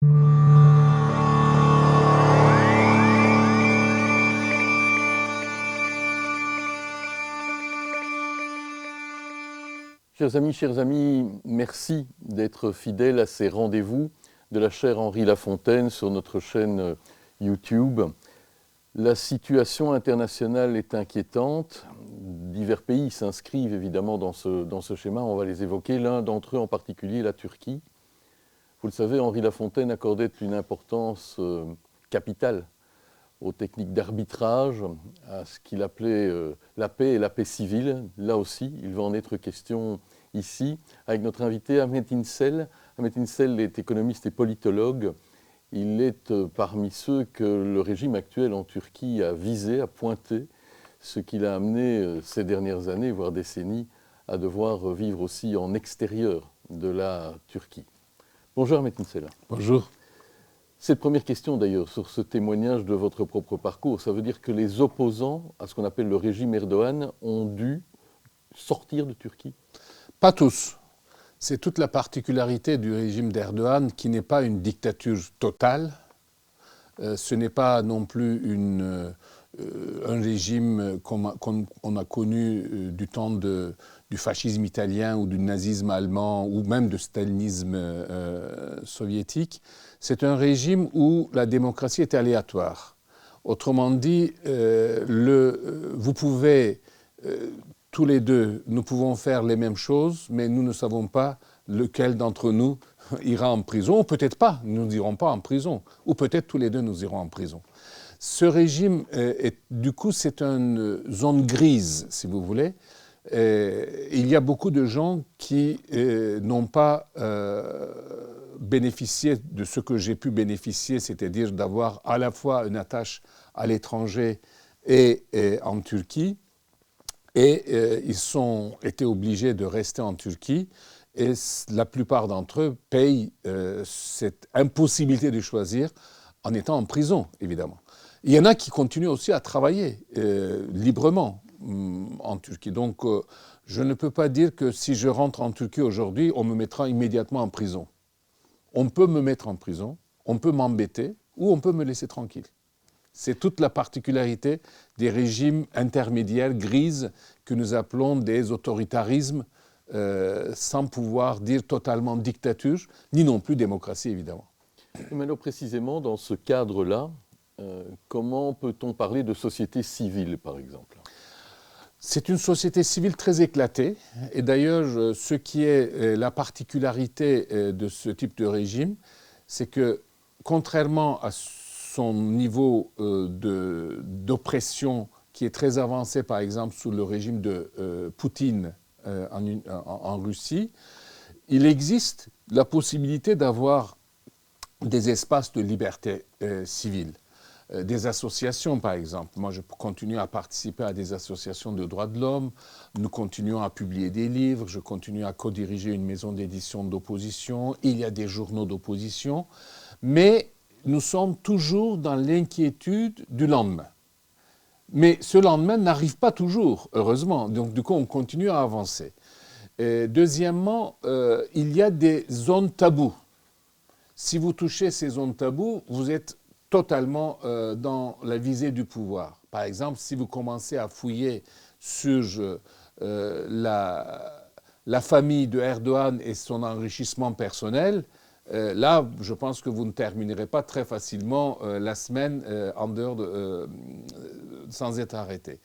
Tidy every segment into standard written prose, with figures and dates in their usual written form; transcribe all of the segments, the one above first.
Chers amis, merci d'être fidèles à ces rendez-vous de la chaire Henri Lafontaine sur notre chaîne YouTube. La situation internationale est inquiétante. Divers pays s'inscrivent évidemment dans ce schéma, on va les évoquer. L'un d'entre eux en particulier, la Turquie. Vous le savez, Henri Lafontaine accordait une importance capitale aux techniques d'arbitrage, à ce qu'il appelait la paix et la paix civile. Là aussi, il va en être question ici, avec notre invité Ahmet İnsel. Ahmet İnsel est économiste et politologue. Il est parmi ceux que le régime actuel en Turquie a visé, a pointé, ce qui l'a amené ces dernières années, voire décennies, à devoir vivre aussi en extérieur de la Turquie. Bonjour Ahmet İnsel. Bonjour. Cette première question d'ailleurs sur ce témoignage de votre propre parcours, ça veut dire que les opposants à ce qu'on appelle le régime Erdogan ont dû sortir de Turquie? Pas tous. C'est toute la particularité du régime d'Erdogan qui n'est pas une dictature totale. Ce n'est pas non plus un régime qu'on a connu du temps du fascisme italien ou du nazisme allemand ou même du stalinisme soviétique. C'est un régime où la démocratie est aléatoire. Autrement dit, vous pouvez, tous les deux, nous pouvons faire les mêmes choses, mais nous ne savons pas lequel d'entre nous ira en prison, ou peut-être pas, nous n'irons pas en prison, ou peut-être tous les deux nous irons en prison. Ce régime, du coup, c'est une zone grise, si vous voulez. Il y a beaucoup de gens qui n'ont pas bénéficié de ce que j'ai pu bénéficier, c'est-à-dire d'avoir à la fois une attache à l'étranger et en Turquie. Et ils ont été obligés de rester en Turquie. Et la plupart d'entre eux payent cette impossibilité de choisir en étant en prison, évidemment. Il y en a qui continuent aussi à travailler librement en Turquie. Donc, je ne peux pas dire que si je rentre en Turquie aujourd'hui, on me mettra immédiatement en prison. On peut me mettre en prison, on peut m'embêter ou on peut me laisser tranquille. C'est toute la particularité des régimes intermédiaires grises que nous appelons des autoritarismes sans pouvoir dire totalement dictature, ni non plus démocratie, évidemment. Mais alors précisément, dans ce cadre-là, comment peut-on parler de société civile, par exemple? C'est une société civile très éclatée. Et d'ailleurs, ce qui est la particularité de ce type de régime, c'est que, contrairement à son niveau d'oppression qui est très avancé, par exemple, sous le régime de Poutine en Russie, il existe la possibilité d'avoir des espaces de liberté civile. Des associations, par exemple. Moi, je continue à participer à des associations de droits de l'homme. Nous continuons à publier des livres. Je continue à co-diriger une maison d'édition d'opposition. Il y a des journaux d'opposition. Mais nous sommes toujours dans l'inquiétude du lendemain. Mais ce lendemain n'arrive pas toujours, heureusement. Donc, du coup, on continue à avancer. Deuxièmement, il y a des zones taboues. Si vous touchez ces zones taboues, vous êtes totalement dans la visée du pouvoir. Par exemple, si vous commencez à fouiller sur la famille de Erdogan et son enrichissement personnel, là, je pense que vous ne terminerez pas très facilement la semaine en dehors sans être arrêté.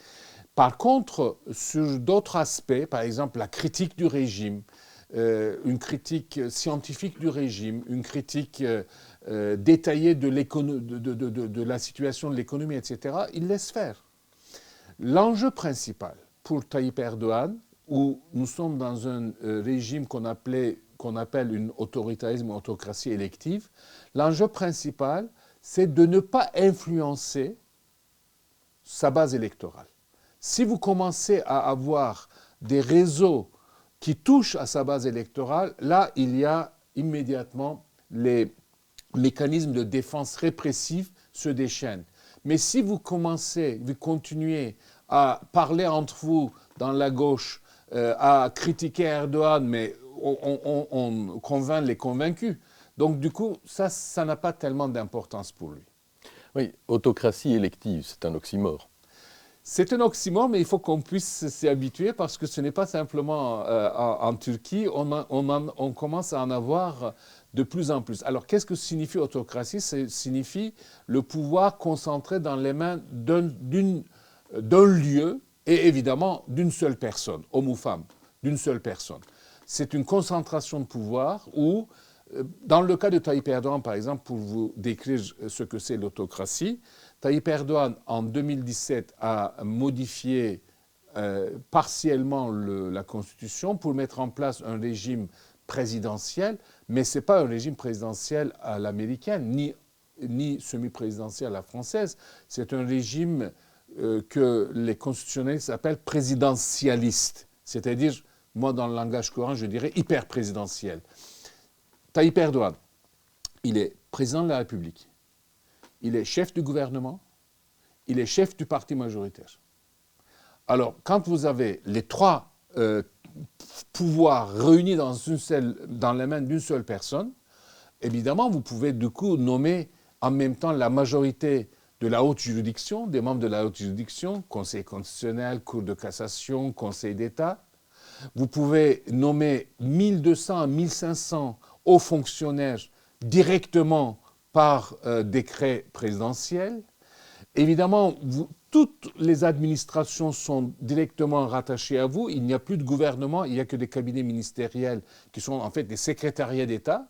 Par contre, sur d'autres aspects, par exemple la critique du régime, une critique scientifique du régime, une critique détaillée de la situation de l'économie, etc., il laisse faire. L'enjeu principal pour Tayyip Erdogan, où nous sommes dans un régime qu'on appelle un autoritarisme ou autocratie élective, l'enjeu principal, c'est de ne pas influencer sa base électorale. Si vous commencez à avoir des réseaux qui touchent à sa base électorale, là, il y a immédiatement les mécanismes de défense répressifs se déchaînent. Mais si vous continuez à parler entre vous dans la gauche, à critiquer Erdogan, mais on convainc les convaincus. Donc du coup, ça n'a pas tellement d'importance pour lui. Oui, autocratie élective, c'est un oxymore. C'est un oxymore, mais il faut qu'on puisse s'y habituer parce que ce n'est pas simplement en Turquie, on commence à en avoir de plus en plus. Alors qu'est-ce que signifie autocratie? Ça signifie le pouvoir concentré dans les mains d'un lieu et évidemment d'une seule personne, homme ou femme, d'une seule personne. C'est une concentration de pouvoir où, dans le cas de Tayyip Erdogan, par exemple, pour vous décrire ce que c'est l'autocratie, Tayyip Erdogan, en 2017, a modifié partiellement la Constitution pour mettre en place un régime présidentiel, mais ce n'est pas un régime présidentiel à l'américaine, ni semi-présidentiel à la française. C'est un régime que les constitutionnalistes appellent présidentialiste, c'est-à-dire, moi, dans le langage courant, je dirais hyper-présidentiel. Tayyip Erdogan, il est président de la République. Il est chef du gouvernement, il est chef du parti majoritaire. Alors, quand vous avez les trois pouvoirs réunis dans les mains d'une seule personne, évidemment, vous pouvez du coup nommer en même temps la majorité de la haute juridiction, des membres de la haute juridiction, Conseil constitutionnel, Cour de cassation, Conseil d'État. Vous pouvez nommer 1200 à 1500 hauts fonctionnaires directement par décret présidentiel. Évidemment, toutes les administrations sont directement rattachées à vous. Il n'y a plus de gouvernement, il n'y a que des cabinets ministériels qui sont en fait des secrétariats d'État.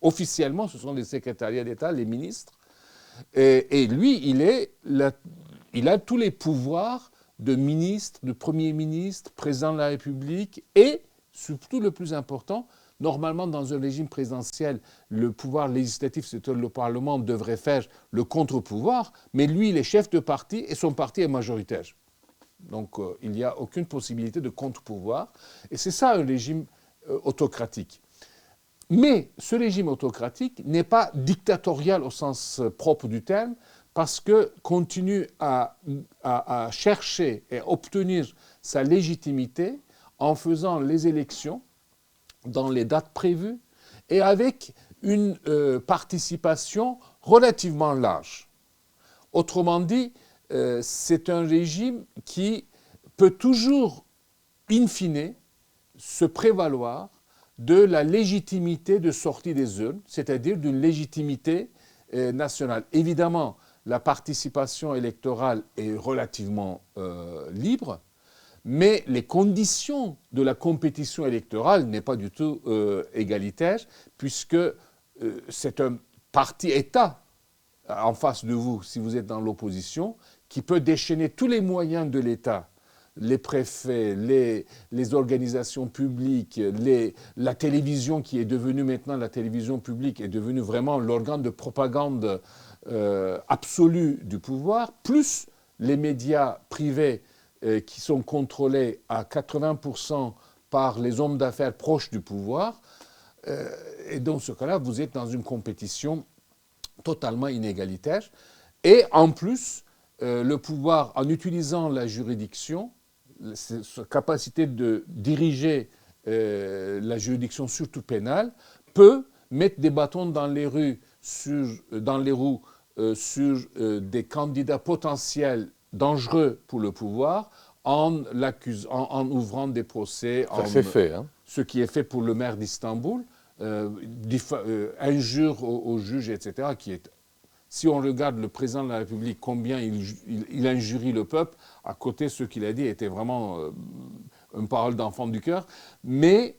Officiellement, ce sont des secrétariats d'État, les ministres. Et lui, il a tous les pouvoirs de ministre, de premier ministre, président de la République et, surtout le plus important, normalement, dans un régime présidentiel, le pouvoir législatif, c'est-à-dire le Parlement, devrait faire le contre-pouvoir, mais lui, il est chef de parti et son parti est majoritaire. Donc, il n'y a aucune possibilité de contre-pouvoir. Et c'est ça un régime autocratique. Mais ce régime autocratique n'est pas dictatorial au sens propre du terme, parce que continue à chercher et obtenir sa légitimité en faisant les élections dans les dates prévues et avec une participation relativement large. Autrement dit, c'est un régime qui peut toujours, in fine, se prévaloir de la légitimité de sortie des urnes, c'est-à-dire d'une légitimité nationale. Évidemment, la participation électorale est relativement libre, mais les conditions de la compétition électorale n'est pas du tout égalitaire, puisque c'est un parti-État en face de vous, si vous êtes dans l'opposition, qui peut déchaîner tous les moyens de l'État, les préfets, les organisations publiques, la télévision qui est devenue maintenant, la télévision publique est devenue vraiment l'organe de propagande absolue du pouvoir, plus les médias privés qui sont contrôlés à 80% par les hommes d'affaires proches du pouvoir. Et dans ce cas-là, vous êtes dans une compétition totalement inégalitaire. Et en plus, le pouvoir, en utilisant la juridiction, sa capacité de diriger la juridiction, surtout pénale, peut mettre des bâtons dans les roues sur des candidats potentiels dangereux pour le pouvoir en ouvrant des procès. C'est fait, hein. Ce qui est fait pour le maire d'Istanbul, injure aux juges, etc., qui est, si on regarde le président de la République, combien il injurie le peuple, à côté, ce qu'il a dit était vraiment une parole d'enfant du cœur. Mais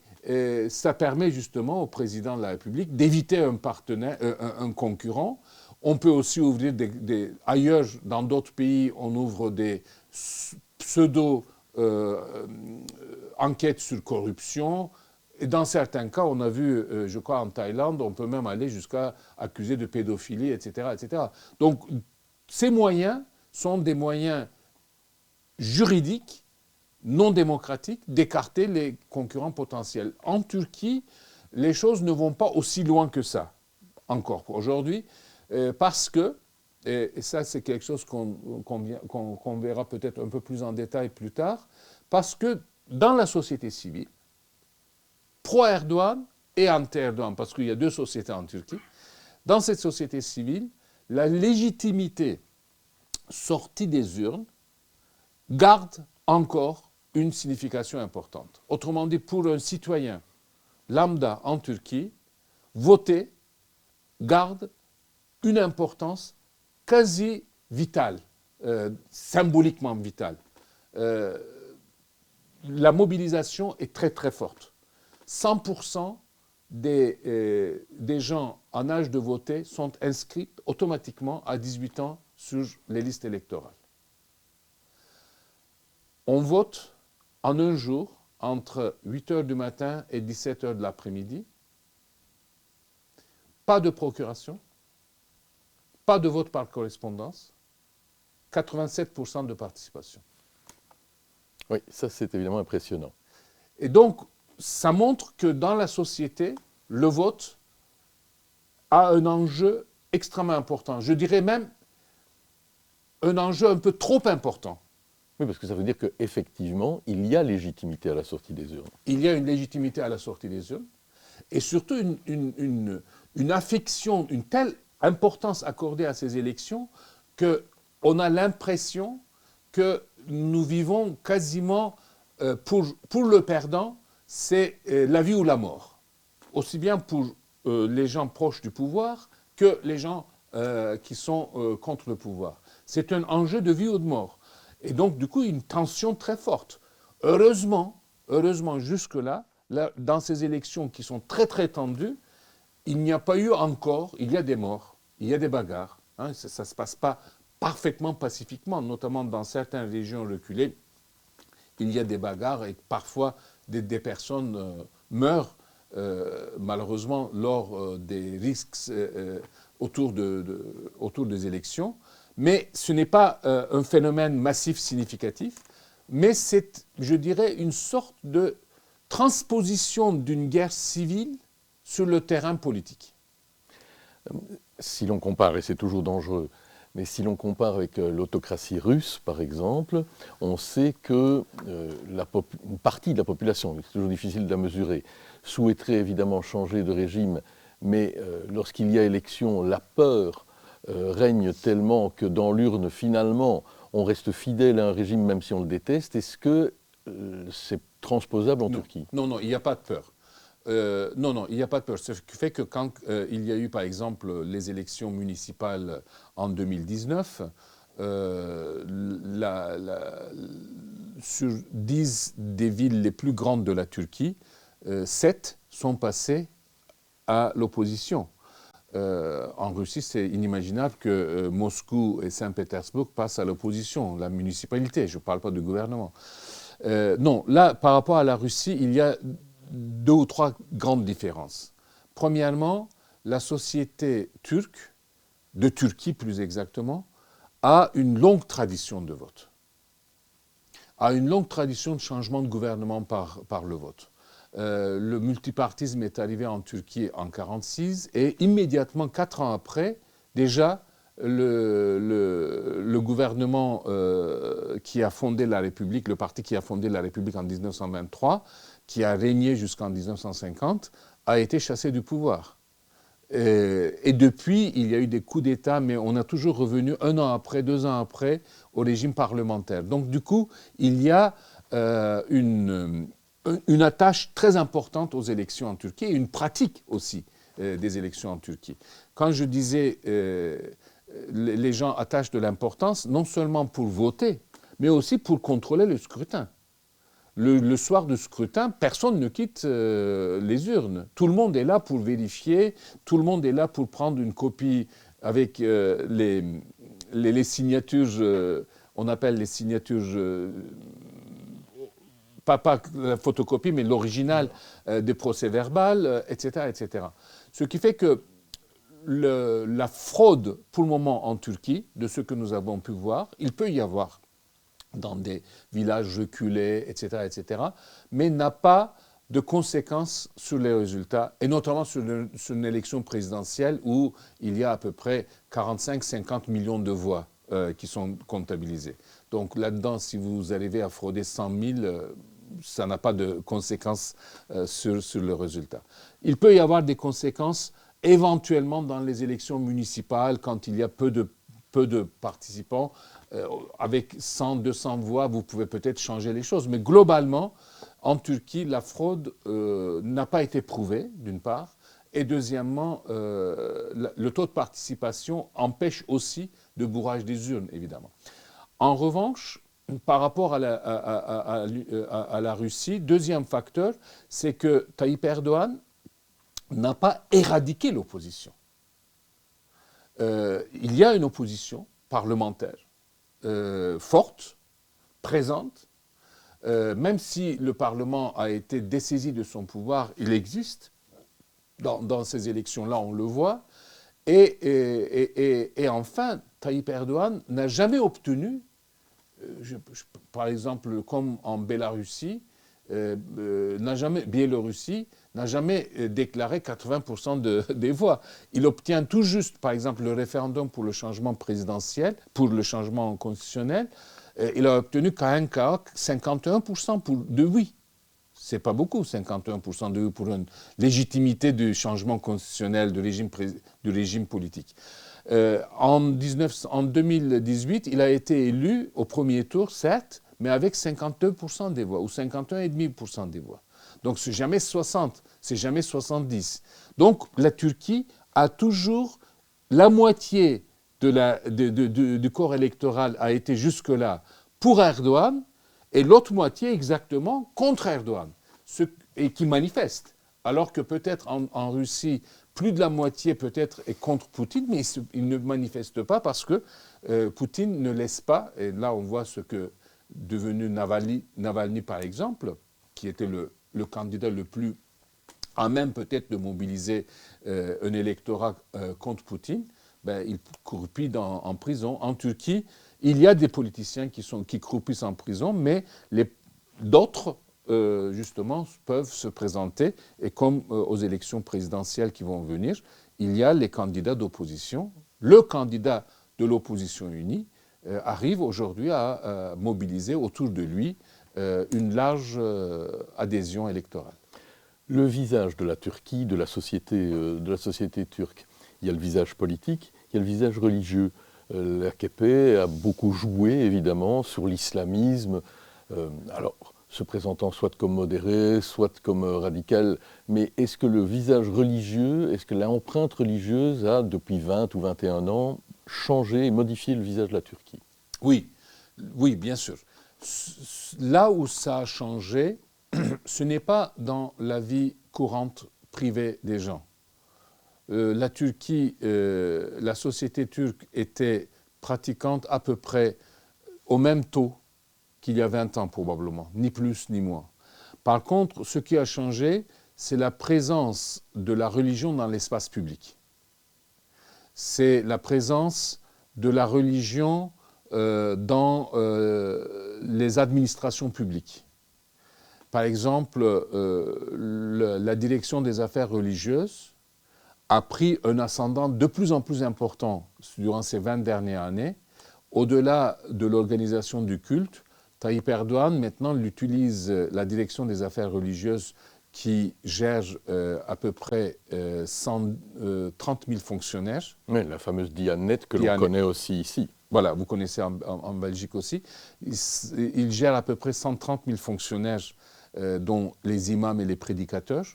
ça permet justement au président de la République d'éviter un concurrent. On peut aussi ouvrir ailleurs, dans d'autres pays, on ouvre des pseudo-enquêtes sur corruption. Et dans certains cas, on a vu, je crois en Thaïlande, on peut même aller jusqu'à accuser de pédophilie, etc., etc. Donc, ces moyens sont des moyens juridiques, non démocratiques, d'écarter les concurrents potentiels. En Turquie, les choses ne vont pas aussi loin que ça, encore aujourd'hui, parce que, et ça c'est quelque chose qu'on verra peut-être un peu plus en détail plus tard, parce que dans la société civile, pro-Erdogan, et anti-Erdogan, parce qu'il y a deux sociétés en Turquie, dans cette société civile, la légitimité sortie des urnes garde encore une signification importante. Autrement dit, pour un citoyen lambda en Turquie, voter garde une importance quasi vitale, symboliquement vitale. La mobilisation est très très forte. 100% des gens en âge de voter sont inscrits automatiquement à 18 ans sur les listes électorales. On vote en un jour entre 8 h du matin et 17 h de l'après-midi. Pas de procuration, pas de vote par correspondance, 87% de participation. Oui, ça c'est évidemment impressionnant. Et donc, ça montre que dans la société, le vote a un enjeu extrêmement important. Je dirais même un enjeu un peu trop important. Oui, parce que ça veut dire qu'effectivement, il y a légitimité à la sortie des urnes. Il y a une légitimité à la sortie des urnes, et surtout une affection, une telle importance accordée à ces élections qu'on a l'impression que nous vivons quasiment, pour le perdant, c'est la vie ou la mort. Aussi bien pour les gens proches du pouvoir que les gens qui sont contre le pouvoir. C'est un enjeu de vie ou de mort. Et donc, du coup, une tension très forte. Heureusement, jusque-là, dans ces élections qui sont très, très tendues, il n'y a pas eu encore, il y a des morts, il y a des bagarres. Hein, ça ne se passe pas parfaitement pacifiquement, notamment dans certaines régions reculées. Il y a des bagarres et parfois des personnes meurent, malheureusement, lors des risques autour des élections. Mais ce n'est pas un phénomène massif significatif, mais c'est, je dirais, une sorte de transposition d'une guerre civile sur le terrain politique. Si l'on compare, et c'est toujours dangereux, mais si l'on compare avec l'autocratie russe, par exemple, on sait que une partie de la population, c'est toujours difficile de la mesurer, souhaiterait évidemment changer de régime, mais lorsqu'il y a élection, la peur règne tellement que dans l'urne, finalement, on reste fidèle à un régime même si on le déteste. Est-ce que c'est transposable en Turquie? Non, il n'y a pas de peur. Non, il n'y a pas de peur. Ce qui fait que quand il y a eu, par exemple, les élections municipales en 2019, sur 10 des villes les plus grandes de la Turquie, 7 sont passées à l'opposition. En Russie, c'est inimaginable que Moscou et Saint-Pétersbourg passent à l'opposition, la municipalité, je ne parle pas du gouvernement. Non, là, par rapport à la Russie, il y a 2 ou 3 grandes différences. Premièrement, la société turque, de Turquie plus exactement, a une longue tradition de vote, a une longue tradition de changement de gouvernement par le vote. Le multipartisme est arrivé en Turquie en 1946 et immédiatement, 4 ans après, déjà, le gouvernement qui a fondé la République, le parti qui a fondé la République en 1923, qui a régné jusqu'en 1950, a été chassé du pouvoir. Et depuis, il y a eu des coups d'État, mais on a toujours revenu 1 an après, 2 ans après, au régime parlementaire. Donc du coup, il y a une attache très importante aux élections en Turquie et une pratique aussi des élections en Turquie. Quand je disais les gens attachent de l'importance, non seulement pour voter, mais aussi pour contrôler le scrutin. Le soir du scrutin, personne ne quitte les urnes. Tout le monde est là pour vérifier, tout le monde est là pour prendre une copie avec les signatures, on appelle les signatures, pas la photocopie, mais l'original des procès-verbal, etc., etc. Ce qui fait que la fraude, pour le moment en Turquie, de ce que nous avons pu voir, il peut y avoir dans des villages reculés, etc., mais n'a pas de conséquences sur les résultats, et notamment sur une élection présidentielle où il y a à peu près 45-50 millions de voix qui sont comptabilisées. Donc là-dedans, si vous arrivez à frauder 100 000, ça n'a pas de conséquences sur le résultat. Il peut y avoir des conséquences éventuellement dans les élections municipales, quand il y a peu de participants. Avec 100, 200 voix, vous pouvez peut-être changer les choses. Mais globalement, en Turquie, la fraude n'a pas été prouvée, d'une part. Et deuxièmement, le taux de participation empêche aussi de bourrage des urnes, évidemment. En revanche, par rapport à la Russie, deuxième facteur, c'est que Tayyip Erdogan n'a pas éradiqué l'opposition. Il y a une opposition parlementaire forte, présente. Même si le Parlement a été dessaisi de son pouvoir, il existe. Dans ces élections-là, on le voit. Et enfin, Tayyip Erdogan n'a jamais obtenu, par exemple, comme en Biélorussie, n'a jamais déclaré 80% des voix. Il obtient tout juste, par exemple, le référendum pour le changement présidentiel, pour le changement constitutionnel. Il a obtenu quand même 51% de oui. C'est pas beaucoup, 51% de oui pour une légitimité du changement constitutionnel, du régime politique. En 2018, il a été élu au premier tour, certes, mais avec 52% des voix, ou 51,5% des voix. Donc, c'est jamais 60, c'est jamais 70. Donc, la Turquie a toujours la moitié du corps électoral a été jusque-là pour Erdogan, et l'autre moitié exactement contre Erdogan, et qui manifeste. Alors que peut-être en Russie, plus de la moitié peut-être est contre Poutine, mais il ne manifeste pas parce que Poutine ne laisse pas, et là on voit ce que devenu Navalny par exemple, qui était le candidat le plus à même peut-être de mobiliser un électorat contre Poutine, il croupit en prison. En Turquie, il y a des politiciens qui croupissent en prison, mais d'autres, justement, peuvent se présenter. Et comme aux élections présidentielles qui vont venir, il y a les candidats d'opposition. Le candidat de l'opposition unie arrive aujourd'hui à mobiliser autour de lui une large adhésion électorale. Le visage de la Turquie, de la société turque, il y a le visage politique, il y a le visage religieux. L'AKP a beaucoup joué, évidemment, sur l'islamisme, alors se présentant soit comme modéré, soit comme radical. Mais est-ce que le visage religieux, est-ce que l'empreinte religieuse a, depuis 20 ou 21 ans, changé et modifié le visage de la Turquie? Oui, bien sûr. Là où ça a changé, ce n'est pas dans la vie courante privée des gens. La Turquie, la société turque était pratiquante à peu près au même taux qu'il y a 20 ans probablement, ni plus ni moins. Par contre, ce qui a changé, c'est la présence de la religion dans l'espace public. C'est la présence de la religion dans les administrations publiques. Par exemple, la direction des affaires religieuses a pris un ascendant de plus en plus important durant ces 20 dernières années. Au-delà de l'organisation du culte, Tayyip Erdogan, maintenant, utilise la direction des affaires religieuses qui gère à peu près 30 000 fonctionnaires. Oui, la fameuse Diyanet que l'on connaît aussi ici. Voilà, vous connaissez en Belgique aussi. Il gère à peu près 130 000 fonctionnaires, dont les imams et les prédicateurs.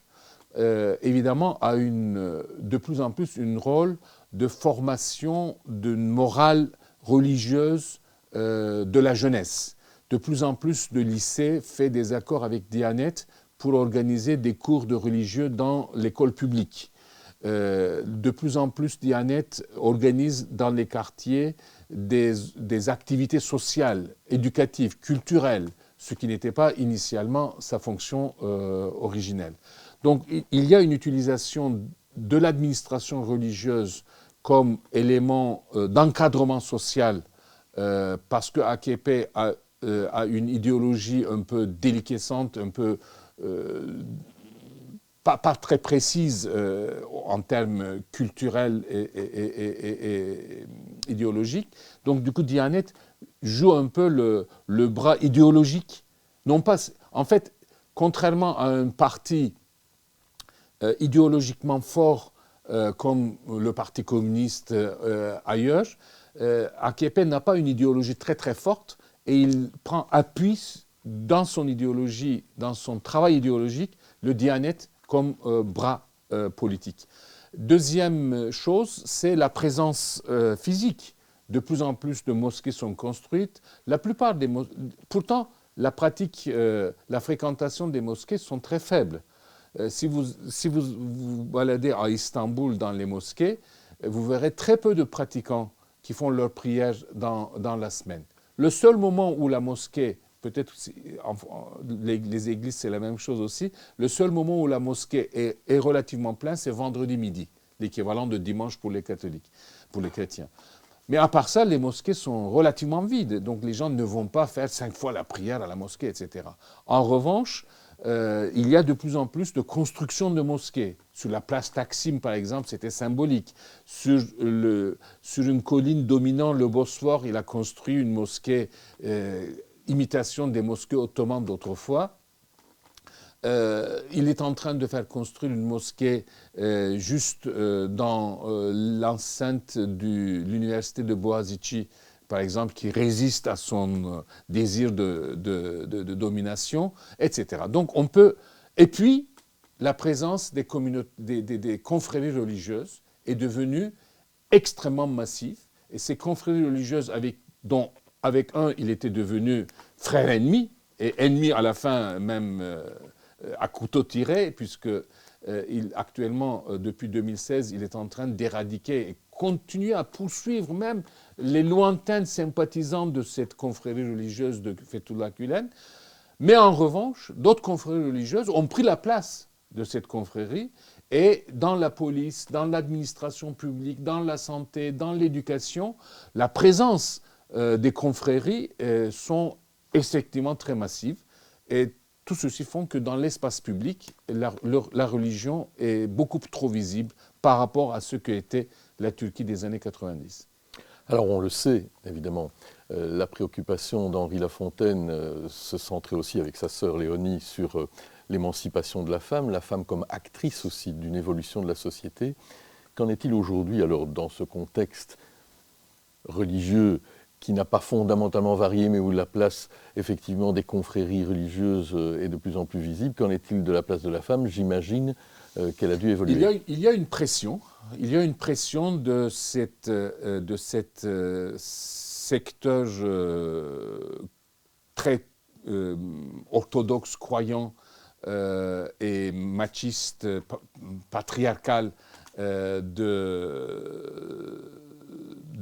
Évidemment, a de plus en plus un rôle de formation d'une morale religieuse de la jeunesse. De plus en plus de lycées fait des accords avec Diyanet pour organiser des cours de religieux dans l'école publique. De plus en plus, Diyanet organise dans les quartiers des activités sociales, éducatives, culturelles, ce qui n'était pas initialement sa fonction originelle. Donc il y a une utilisation de l'administration religieuse comme élément d'encadrement social parce que AKP a une idéologie un peu déliquescente, un peu pas très précise en termes culturels et idéologiques. Donc du coup, Diyanet joue un peu le bras idéologique. Non pas, En fait, contrairement à un parti idéologiquement fort comme le Parti communiste ailleurs, AKP n'a pas une idéologie très très forte et il prend appui dans son idéologie, dans son travail idéologique, le Diyanet comme bras politique. Deuxième chose, c'est la présence physique. De plus en plus de mosquées sont construites. La plupart des pourtant, la pratique, la fréquentation des mosquées sont très faibles. Si vous baladez à Istanbul dans les mosquées, vous verrez très peu de pratiquants qui font leur prière dans la semaine. Le seul moment où la mosquée, peut-être les églises c'est la même chose aussi, le seul moment où la mosquée est relativement pleine, c'est vendredi midi, l'équivalent de dimanche pour les catholiques, pour les chrétiens. Mais à part ça, les mosquées sont relativement vides, donc les gens ne vont pas faire 5 fois la prière à la mosquée, etc. En revanche, il y a de plus en plus de construction de mosquées. Sur la place Taksim, par exemple, c'était symbolique. Sur une colline dominant le Bosphore, il a construit une mosquée, imitation des mosquées ottomanes d'autrefois. Il est en train de faire construire une mosquée juste dans l'enceinte de l'université de Boğaziçi, par exemple, qui résiste à son désir de domination, etc. Donc on peut... Et puis, la présence des confréries religieuses est devenue extrêmement massive. Et ces confréries religieuses, dont avec un, il était devenu frère ennemi, et ennemi à la fin même à couteau tiré, puisque actuellement, depuis 2016, il est en train d'éradiquer et continuer à poursuivre même les lointains sympathisants de cette confrérie religieuse de Fethullah Gülen. Mais en revanche, d'autres confréries religieuses ont pris la place de cette confrérie et dans la police, dans l'administration publique, dans la santé, dans l'éducation, la présence des confréries sont effectivement très massives. Et tout ceci font que dans l'espace public, la religion est beaucoup trop visible par rapport à ce qu'était la Turquie des années 90. Alors on le sait, évidemment, la préoccupation d'Henri Lafontaine se centrait aussi avec sa sœur Léonie sur l'émancipation de la femme comme actrice aussi d'une évolution de la société. Qu'en est-il aujourd'hui, alors, dans ce contexte religieux qui n'a pas fondamentalement varié, mais où la place, effectivement, des confréries religieuses est de plus en plus visible? Qu'en est-il de la place de la femme? J'imagine qu'elle a dû évoluer. Il y a une pression. Il y a une pression de cette secteur très orthodoxe, croyant et machiste, patriarcal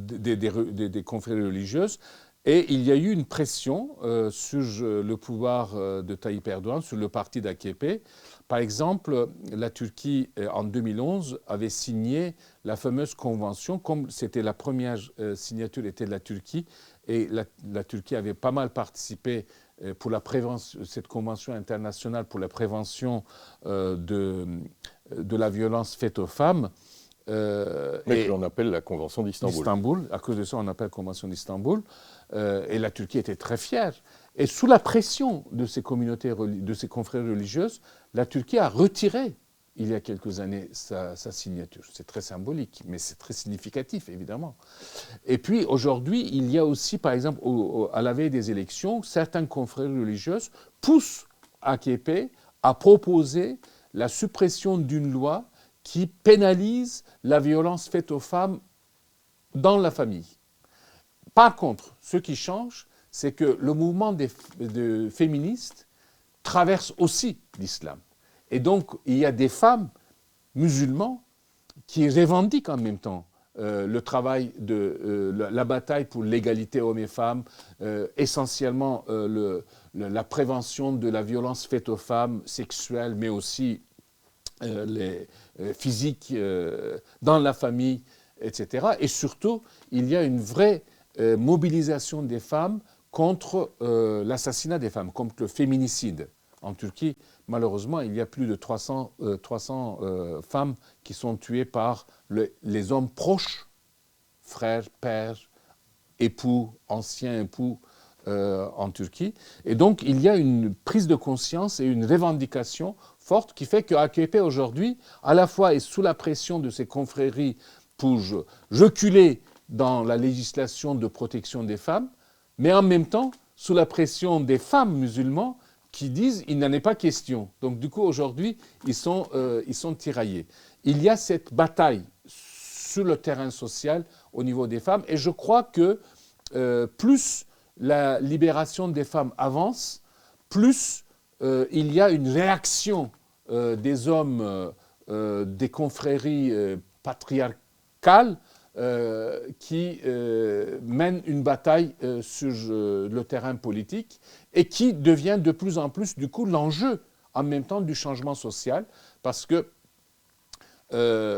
des confréries religieuses. Et il y a eu une pression sur le pouvoir de Tayyip Erdogan, sur le parti d'AKP. Par exemple, la Turquie, en 2011, avait signé la fameuse convention, comme c'était la première signature était de la Turquie, et la Turquie avait pas mal participé pour la prévention, cette convention internationale pour la prévention de la violence faite aux femmes. Mais que l'on appelle la Convention d'Istanbul. À cause de ça, on appelle la Convention d'Istanbul. Et la Turquie était très fière. Et sous la pression de ces communautés, de ces confréries religieuses, la Turquie a retiré, il y a quelques années, sa signature. C'est très symbolique, mais c'est très significatif, évidemment. Et puis, aujourd'hui, il y a aussi, par exemple, à la veille des élections, certaines confréries religieuses poussent AKP à proposer la suppression d'une loi qui pénalise la violence faite aux femmes dans la famille. Par contre, ce qui change, c'est que le mouvement des féministes traverse aussi l'islam. Et donc, il y a des femmes musulmanes qui revendiquent en même temps le travail la bataille pour l'égalité hommes et femmes, essentiellement la prévention de la violence faite aux femmes, sexuelle, mais aussi les physiques dans la famille, etc. Et surtout, il y a une vraie mobilisation des femmes contre l'assassinat des femmes, contre le féminicide. En Turquie, malheureusement, il y a plus de 300 femmes qui sont tuées par les hommes proches, frères, pères, époux, anciens époux, en Turquie. Et donc, il y a une prise de conscience et une revendication forte qui fait que AKP aujourd'hui, à la fois est sous la pression de ses confréries pour reculer dans la législation de protection des femmes, mais en même temps sous la pression des femmes musulmanes qui disent il n'en est pas question. Donc du coup aujourd'hui ils sont tiraillés. Il y a cette bataille sur le terrain social au niveau des femmes et je crois que plus la libération des femmes avance, plus il y a une réaction des hommes des confréries patriarcales qui mène une bataille sur le terrain politique et qui devient de plus en plus, du coup, l'enjeu en même temps du changement social. Parce que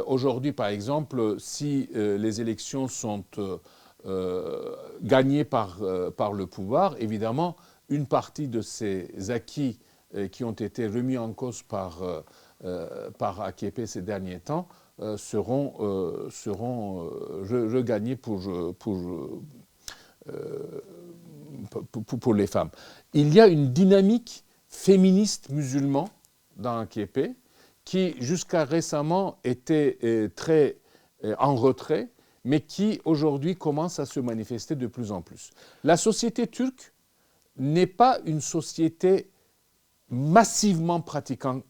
aujourd'hui, par exemple, si les élections sont gagnées par le pouvoir, évidemment, une partie de ces acquis qui ont été remis en cause par AKP ces derniers temps seront regagnés pour les femmes. Il y a une dynamique féministe musulmane dans AKP qui jusqu'à récemment était très en retrait, mais qui aujourd'hui commence à se manifester de plus en plus. La société turque n'est pas une société massivement pratiquante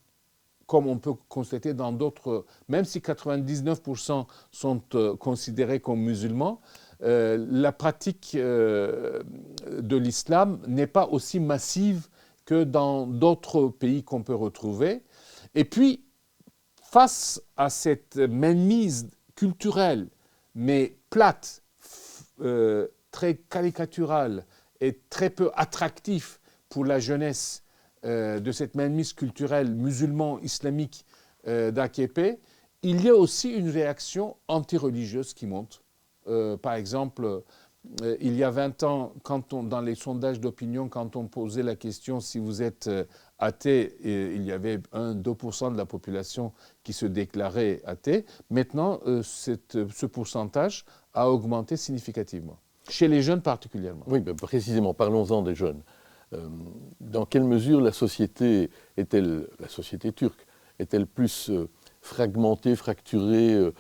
comme on peut constater dans d'autres, même si 99% sont considérés comme musulmans, la pratique de l'islam n'est pas aussi massive que dans d'autres pays qu'on peut retrouver. Et puis, face à cette mainmise culturelle, mais plate, très caricaturale et très peu attractive pour la jeunesse, de cette mainmise culturelle musulman-islamique d'AKP, il y a aussi une réaction anti-religieuse qui monte. Par exemple, il y a 20 ans, dans les sondages d'opinion, quand on posait la question si vous êtes athée, il y avait 1-2% de la population qui se déclarait athée. Maintenant, ce pourcentage a augmenté significativement, chez les jeunes particulièrement. Oui, ben précisément, parlons-en des jeunes. Dans quelle mesure la société turque, est-elle plus fragmentée, fracturée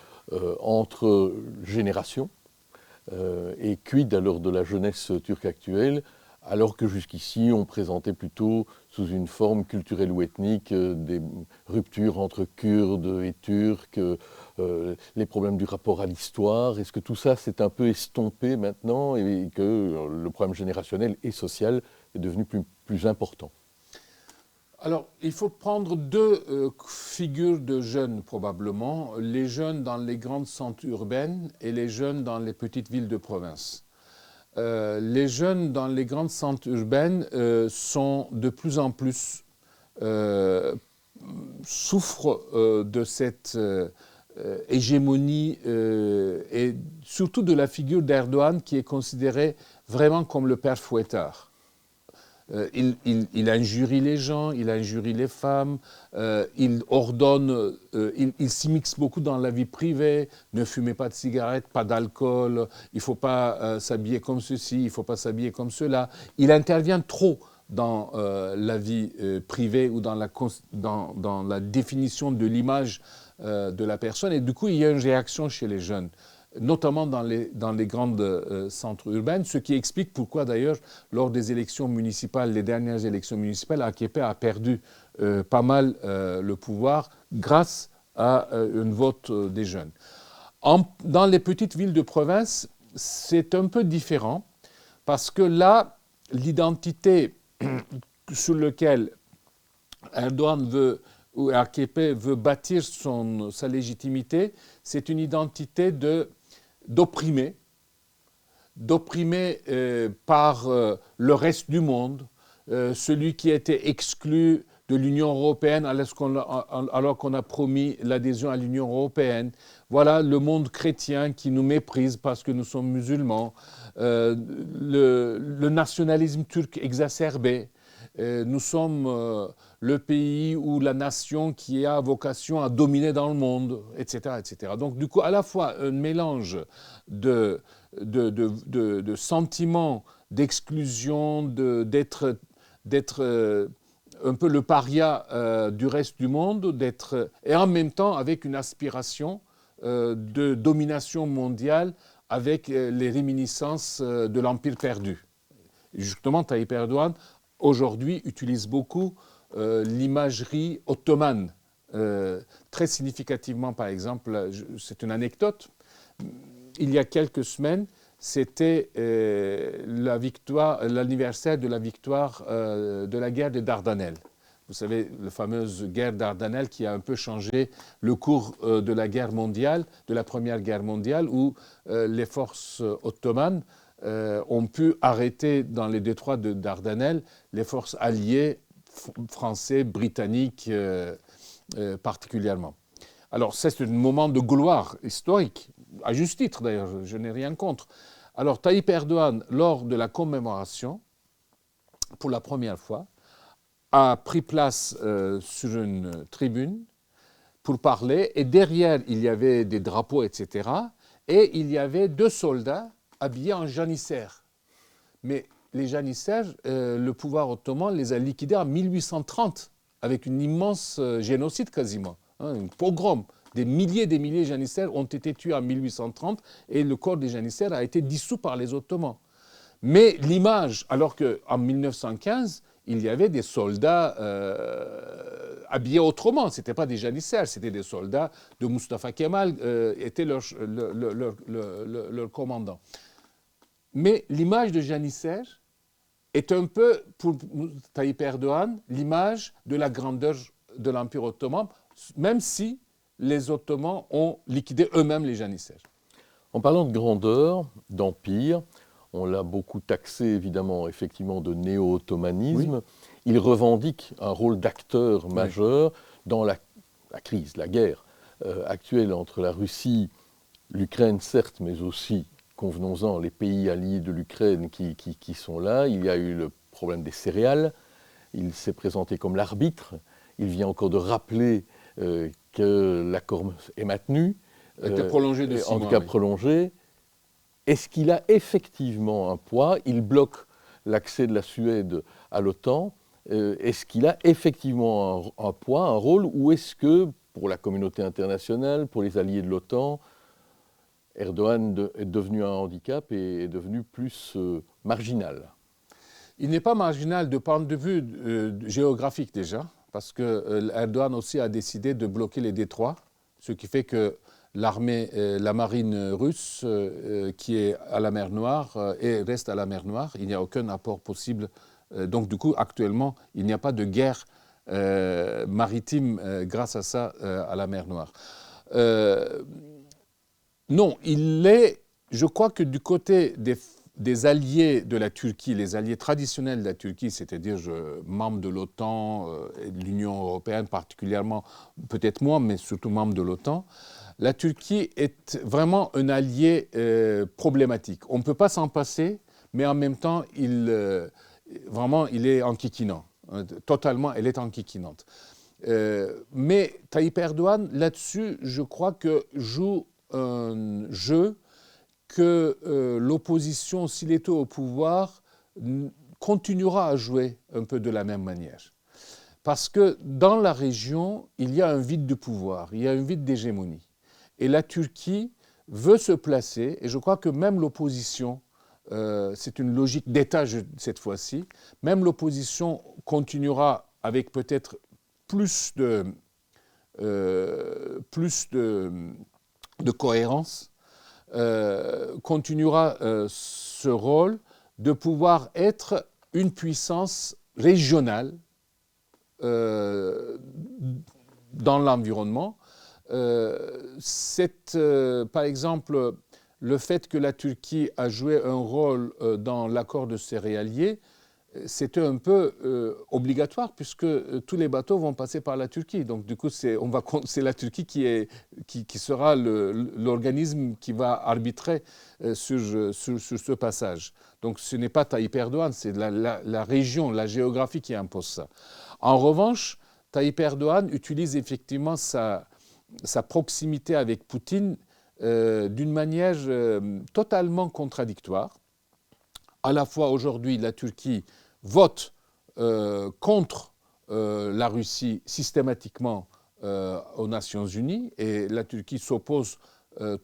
entre générations et quid alors de la jeunesse turque actuelle, alors que jusqu'ici on présentait plutôt sous une forme culturelle ou ethnique des ruptures entre Kurdes et Turcs, les problèmes du rapport à l'histoire. Est-ce que tout ça s'est un peu estompé maintenant et que le problème générationnel et social est devenu plus important? Alors, il faut prendre deux figures de jeunes probablement, les jeunes dans les grandes centres urbaines et les jeunes dans les petites villes de province. Les jeunes dans les grandes centres urbaines sont de plus en plus souffrent de cette hégémonie et surtout de la figure d'Erdogan qui est considéré vraiment comme le père fouettard. Il injurie les gens, il injurie les femmes, il ordonne, il s'immisce beaucoup dans la vie privée, ne fumez pas de cigarettes, pas d'alcool, il ne faut pas s'habiller comme ceci, il ne faut pas s'habiller comme cela. Il intervient trop dans la vie privée ou dans la définition de l'image de la personne et du coup il y a une réaction chez les jeunes, notamment dans les grandes centres urbains, ce qui explique pourquoi d'ailleurs lors des élections municipales, les dernières élections municipales, AKP a perdu pas mal le pouvoir grâce à un vote des jeunes. Dans les petites villes de province, c'est un peu différent parce que là, l'identité sur laquelle Erdogan ou AKP veut bâtir sa légitimité, c'est une identité d'opprimé par le reste du monde, celui qui a été exclu de l'Union européenne alors qu'on a promis l'adhésion à l'Union européenne. Voilà le monde chrétien qui nous méprise parce que nous sommes musulmans, le nationalisme turc exacerbé. Nous sommes le pays ou la nation qui a vocation à dominer dans le monde, etc., etc. Donc, du coup, à la fois un mélange de sentiments d'exclusion, d'être un peu le paria du reste du monde, et en même temps avec une aspiration de domination mondiale avec les réminiscences de l'Empire perdu. Justement, Tayyip Erdogan, aujourd'hui, utilise beaucoup l'imagerie ottomane. Très significativement, par exemple, c'est une anecdote, il y a quelques semaines, c'était l'anniversaire de la victoire de la guerre des Dardanelles. Vous savez, la fameuse guerre Dardanelles qui a un peu changé le cours de la guerre mondiale, de la Première Guerre mondiale, où les forces ottomanes ont pu arrêter dans les détroits de Dardanelles les forces alliées français, britanniques particulièrement. Alors, c'est un moment de gloire historique, à juste titre d'ailleurs, je n'ai rien contre. Alors, Tayyip Erdogan, lors de la commémoration, pour la première fois, a pris place sur une tribune pour parler, et derrière, il y avait des drapeaux, etc. Et il y avait 2 soldats habillés en janissaires. Mais les janissaires, le pouvoir ottoman les a liquidés en 1830, avec une immense génocide quasiment, un pogrom. Des milliers de janissaires ont été tués en 1830 et le corps des janissaires a été dissous par les Ottomans. Mais l'image, alors qu'en 1915, il y avait des soldats habillés autrement. Ce n'étaient pas des janissaires, c'était des soldats de Mustafa Kemal, était leur commandant. Mais l'image de janissaire est un peu, pour Tayyip Erdogan, l'image de la grandeur de l'Empire ottoman, même si les Ottomans ont liquidé eux-mêmes les janissaires. En parlant de grandeur, d'empire, on l'a beaucoup taxé évidemment effectivement de néo-ottomanisme. Oui. Il revendique un rôle d'acteur majeur dans la crise, la guerre actuelle entre la Russie, l'Ukraine certes, mais aussi, convenons-en, les pays alliés de l'Ukraine qui sont là. Il y a eu le problème des céréales. Il s'est présenté comme l'arbitre. Il vient encore de rappeler que l'accord est maintenu. Était prolongé de 6 mois. En tout cas prolongé. Est-ce qu'il a effectivement un poids? Il bloque l'accès de la Suède à l'OTAN. Est-ce qu'il a effectivement un poids, un rôle, ou est-ce que, pour la communauté internationale, pour les alliés de l'OTAN, Erdogan est devenu un handicap et est devenu plus marginal? Il n'est pas marginal de point de vue géographique déjà, parce que Erdogan aussi a décidé de bloquer les détroits, ce qui fait que l'armée, la marine russe qui est à la mer Noire et reste à la mer Noire, il n'y a aucun apport possible. Donc du coup, actuellement, il n'y a pas de guerre maritime grâce à ça à la mer Noire. Non, je crois que du côté des alliés de la Turquie, les alliés traditionnels de la Turquie, c'est-à-dire membres de l'OTAN et de l'Union européenne particulièrement, peut-être moins, mais surtout membres de l'OTAN, la Turquie est vraiment un allié problématique. On ne peut pas s'en passer, mais en même temps, vraiment, il est enquiquinant. Totalement, elle est enquiquinante. Mais Tayyip Erdogan, là-dessus, je crois que joue un jeu que l'opposition, s'il est au pouvoir, continuera à jouer un peu de la même manière. Parce que dans la région, il y a un vide de pouvoir, il y a un vide d'hégémonie. Et la Turquie veut se placer, et je crois que même l'opposition, c'est une logique d'État cette fois-ci, même l'opposition continuera avec peut-être plus de cohérence, continuera ce rôle de pouvoir être une puissance régionale dans l'environnement. Par exemple, le fait que la Turquie a joué un rôle dans l'accord de céréaliers, c'était un peu obligatoire puisque tous les bateaux vont passer par la Turquie. Donc du coup, c'est la Turquie qui sera l'organisme qui va arbitrer sur ce passage. Donc ce n'est pas Tayyip Erdogan, c'est la région, la géographie qui impose ça. En revanche, Tayyip Erdogan utilise effectivement sa proximité avec Poutine d'une manière totalement contradictoire. À la fois aujourd'hui, la Turquie vote contre la Russie systématiquement aux Nations Unies et la Turquie s'oppose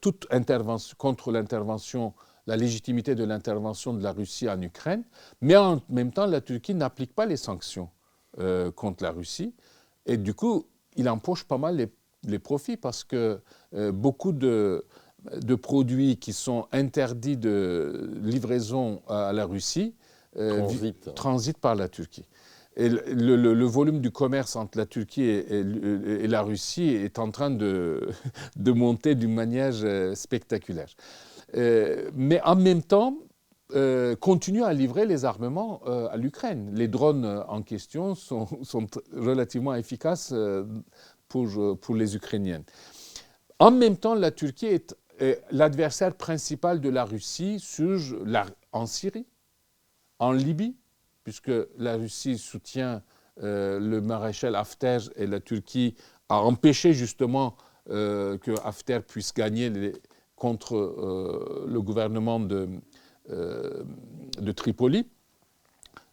toute intervention contre l'intervention, la légitimité de l'intervention de la Russie en Ukraine, mais en même temps, la Turquie n'applique pas les sanctions contre la Russie et du coup, il empoche pas mal les profits parce que beaucoup de produits qui sont interdits de livraison à la Russie transitent par la Turquie. Et le volume du commerce entre la Turquie et la Russie est en train de monter d'une manière spectaculaire. Mais en même temps, continue à livrer les armements à l'Ukraine. Les drones en question sont relativement efficaces pour les Ukrainiennes. En même temps, la Turquie est l'adversaire principal de la Russie en Syrie, en Libye, puisque la Russie soutient le maréchal Hafter et la Turquie a empêché justement que Hafter puisse gagner contre le gouvernement de Tripoli.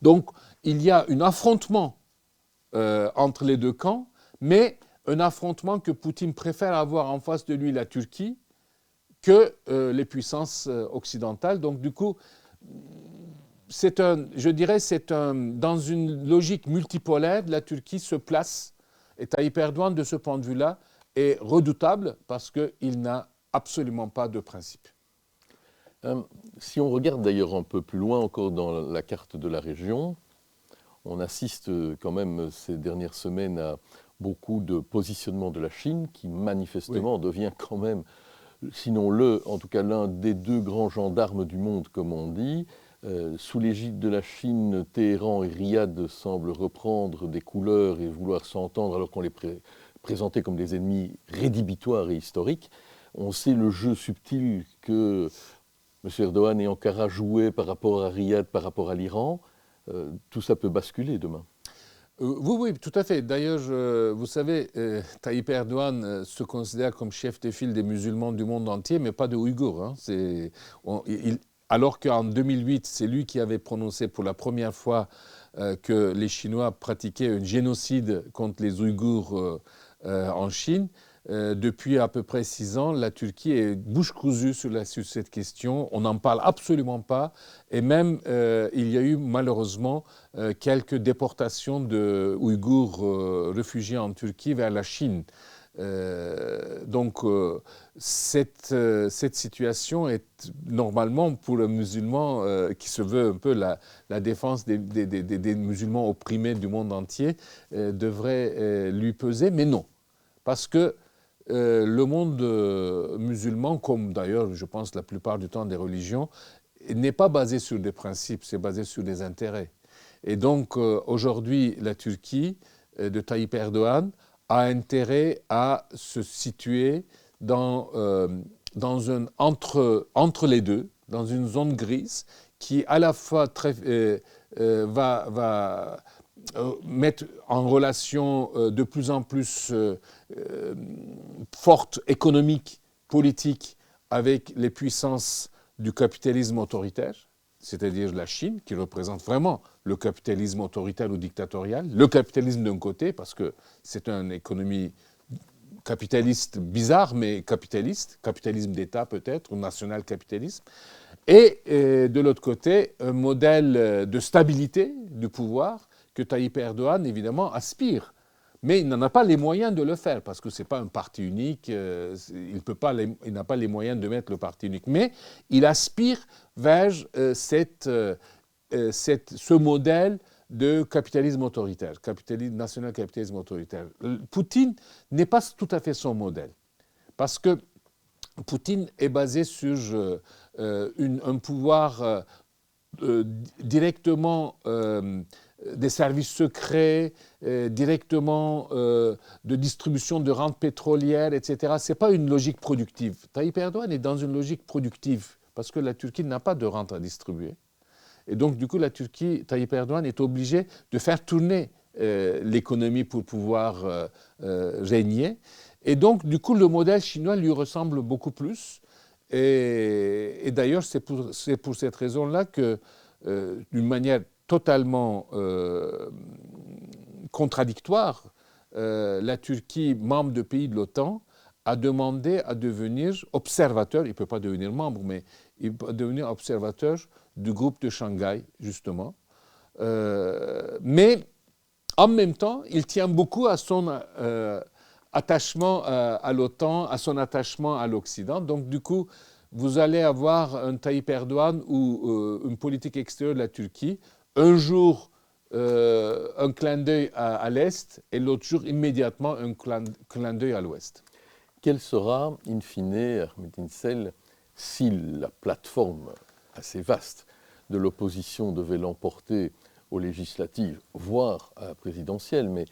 Donc, il y a un affrontement entre les deux camps, mais un affrontement que Poutine préfère avoir en face de lui, la Turquie, que les puissances occidentales. Donc, du coup, dans une logique multipolaire, la Turquie se place, et Tayyip Erdogan, de ce point de vue-là, est redoutable parce qu'il n'a absolument pas de principe. Si on regarde d'ailleurs un peu plus loin encore dans la carte de la région, on assiste quand même ces dernières semaines à beaucoup de positionnement de la Chine qui manifestement devient quand même, sinon en tout cas l'un des deux grands gendarmes du monde, comme on dit. Sous l'égide de la Chine, Téhéran et Riyad semblent reprendre des couleurs et vouloir s'entendre alors qu'on les présentait comme des ennemis rédhibitoires et historiques. On sait le jeu subtil que M. Erdogan et Ankara jouaient par rapport à Riyad, par rapport à l'Iran. Tout ça peut basculer demain. Oui, tout à fait. D'ailleurs, vous savez, Tayyip Erdogan se considère comme chef de file des musulmans du monde entier, mais pas des Ouïghours. Hein. Alors qu'en 2008, c'est lui qui avait prononcé pour la première fois que les Chinois pratiquaient un génocide contre les Ouïghours en Chine. Depuis à peu près 6 ans, la Turquie est bouche cousue sur cette question. On n'en parle absolument pas. Et même, il y a eu malheureusement quelques déportations de Ouïghours réfugiés en Turquie vers la Chine. Donc, cette situation est normalement pour le musulman qui se veut un peu la défense des musulmans opprimés du monde entier devrait lui peser, mais non. Parce que le monde musulman, comme d'ailleurs je pense la plupart du temps des religions, n'est pas basé sur des principes, c'est basé sur des intérêts. Et donc aujourd'hui, la Turquie de Tayyip Erdogan a intérêt à se situer entre les deux, dans une zone grise qui à la fois va mettre en relation de plus en plus forte économique, politique avec les puissances du capitalisme autoritaire, c'est-à-dire la Chine, qui représente vraiment le capitalisme autoritaire ou dictatorial, le capitalisme d'un côté, parce que c'est une économie capitaliste bizarre, mais capitaliste, capitalisme d'État peut-être, ou national-capitalisme, et de l'autre côté, un modèle de stabilité du pouvoir que Tayyip Erdogan, évidemment, aspire. Mais il n'en a pas les moyens de le faire, parce que ce n'est pas un parti unique, il n'a pas les moyens de mettre le parti unique. Mais il aspire vers ce modèle de capitalisme autoritaire, national-capitalisme autoritaire. Poutine n'est pas tout à fait son modèle, parce que Poutine est basé sur un pouvoir directement des services secrets, directement de distribution de rentes pétrolières, etc. Ce n'est pas une logique productive. Tayyip Erdogan est dans une logique productive parce que la Turquie n'a pas de rente à distribuer. Et donc, du coup, Tayyip Erdogan est obligé de faire tourner l'économie pour pouvoir régner. Et donc, du coup, le modèle chinois lui ressemble beaucoup plus. Et d'ailleurs, c'est pour cette raison-là que d'une manière totalement contradictoire, la Turquie, membre de pays de l'OTAN, a demandé à devenir observateur, il ne peut pas devenir membre, mais il peut devenir observateur du groupe de Shanghai, justement. Mais en même temps, il tient beaucoup à son attachement à l'OTAN, à son attachement à l'Occident. Donc du coup, vous allez avoir un Tayyip Erdogan ou une politique extérieure de la Turquie, un jour un clin d'œil à l'Est et l'autre jour immédiatement un clin d'œil à l'Ouest. Quel sera, in fine, Ahmet İncel, si la plateforme assez vaste de l'opposition devait l'emporter aux législatives, voire à la présidentielle, mais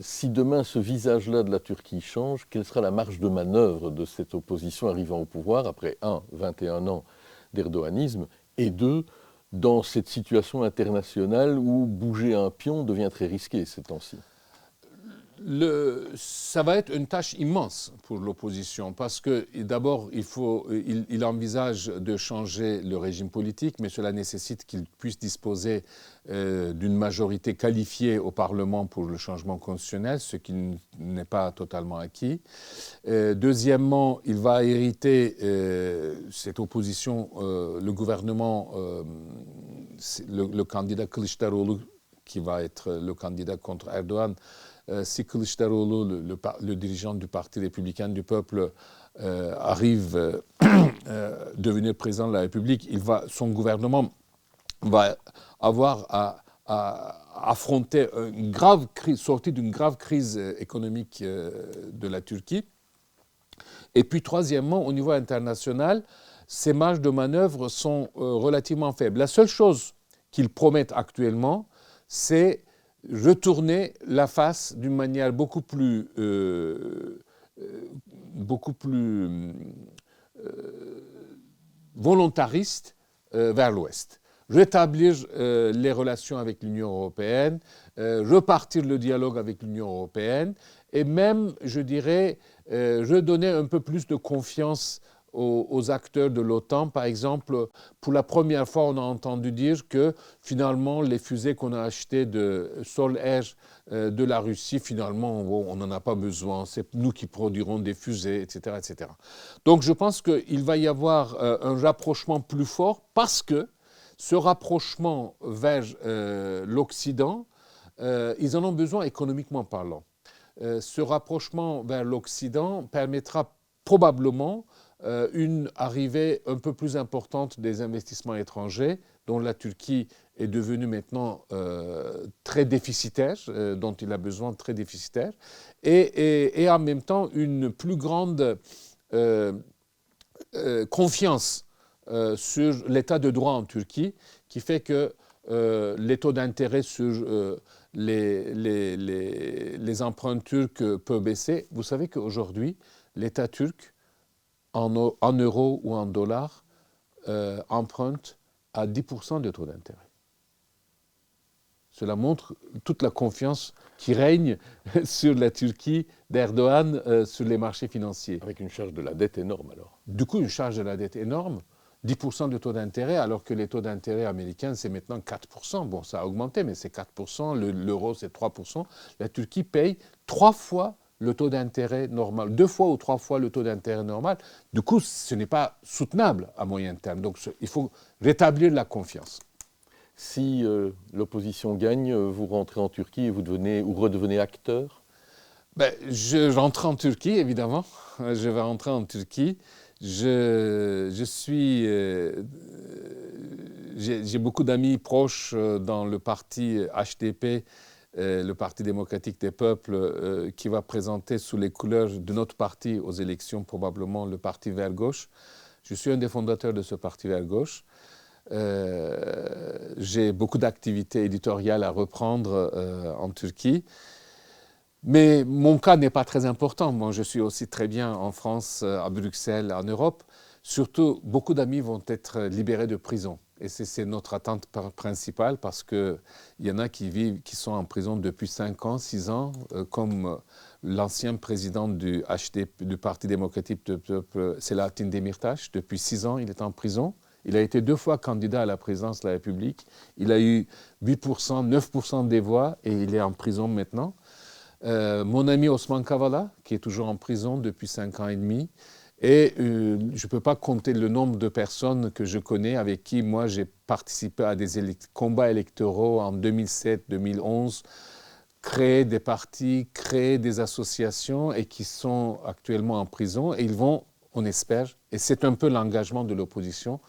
si demain ce visage-là de la Turquie change, quelle sera la marge de manœuvre de cette opposition arrivant au pouvoir après 21 ans d'erdoganisme, et 2, dans cette situation internationale où bouger un pion devient très risqué ces temps-ci? Ça va être une tâche immense pour l'opposition parce que d'abord, il envisage de changer le régime politique, mais cela nécessite qu'il puisse disposer d'une majorité qualifiée au Parlement pour le changement constitutionnel, ce qui n'est pas totalement acquis. Deuxièmement, il va hériter cette opposition, le gouvernement, le candidat Kılıçdaroğlu qui va être le candidat contre Erdogan. Si Kılıçdaroğlu, le dirigeant du Parti républicain du peuple, arrive à devenir président de la République, son gouvernement va avoir à affronter une grave crise, sortir d'une grave crise économique de la Turquie. Et puis troisièmement, au niveau international, ses marges de manœuvre sont relativement faibles. La seule chose qu'il promet actuellement, c'est retourner la face d'une manière beaucoup plus volontariste vers l'Ouest. Rétablir les relations avec l'Union européenne, repartir le dialogue avec l'Union européenne et même, je dirais, redonner un peu plus de confiance aux acteurs de l'OTAN. Par exemple, pour la première fois, on a entendu dire que finalement, les fusées qu'on a achetées de Sol-Air de la Russie, finalement, on n'en a pas besoin, c'est nous qui produirons des fusées, etc., etc. Donc je pense qu'il va y avoir un rapprochement plus fort parce que ce rapprochement vers l'Occident, ils en ont besoin économiquement parlant. Ce rapprochement vers l'Occident permettra probablement une arrivée un peu plus importante des investissements étrangers, dont la Turquie est devenue maintenant très déficitaire, dont il a besoin très déficitaire, et en même temps une plus grande confiance sur l'état de droit en Turquie, qui fait que les taux d'intérêt sur les emprunts turcs peuvent baisser. Vous savez qu'aujourd'hui, l'État turc, en euros ou en dollars, emprunte à 10% de taux d'intérêt. Cela montre toute la confiance qui règne sur la Turquie d'Erdogan sur les marchés financiers. Avec une charge de la dette énorme alors. Du coup, une charge de la dette énorme, 10% de taux d'intérêt, alors que les taux d'intérêt américains, c'est maintenant 4%. Bon, ça a augmenté, mais c'est 4%, l'euro, c'est 3%. La Turquie paye 3 fois le taux d'intérêt normal, 2 fois ou 3 fois le taux d'intérêt normal. Du coup, ce n'est pas soutenable à moyen terme. Donc, il faut rétablir la confiance. Si l'opposition gagne, vous rentrez en Turquie et vous redevenez acteur? Je rentre en Turquie, évidemment. Je vais rentrer en Turquie. J'ai beaucoup d'amis proches dans le parti HDP, le Parti démocratique des peuples, qui va présenter sous les couleurs de notre parti aux élections probablement le parti Vert Gauche. Je suis un des fondateurs de ce parti Vert Gauche. J'ai beaucoup d'activités éditoriales à reprendre en Turquie. Mais mon cas n'est pas très important. Moi, je suis aussi très bien en France, à Bruxelles, en Europe. Surtout, beaucoup d'amis vont être libérés de prison. Et c'est notre attente principale parce qu'il y en a qui sont en prison depuis 5 ans, 6 ans, comme l'ancien président du Parti démocratique du peuple, Selahattin Demirtas. Depuis 6 ans, il est en prison. Il a été 2 fois candidat à la présidence de la République. Il a eu 8%, 9% des voix et il est en prison maintenant. Mon ami Osman Kavala, qui est toujours en prison depuis 5 ans et demi. Et je ne peux pas compter le nombre de personnes que je connais avec qui moi j'ai participé à des combats électoraux en 2007, 2011, créé des partis, créé des associations et qui sont actuellement en prison. Et ils vont, on espère, et c'est un peu l'engagement de l'opposition,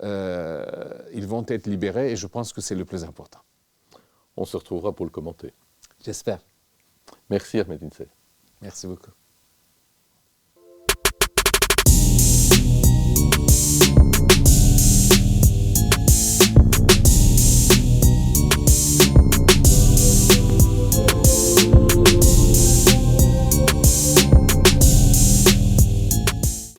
ils vont être libérés et je pense que c'est le plus important. On se retrouvera pour le commenter. J'espère. Merci Ahmed Insel. Merci beaucoup.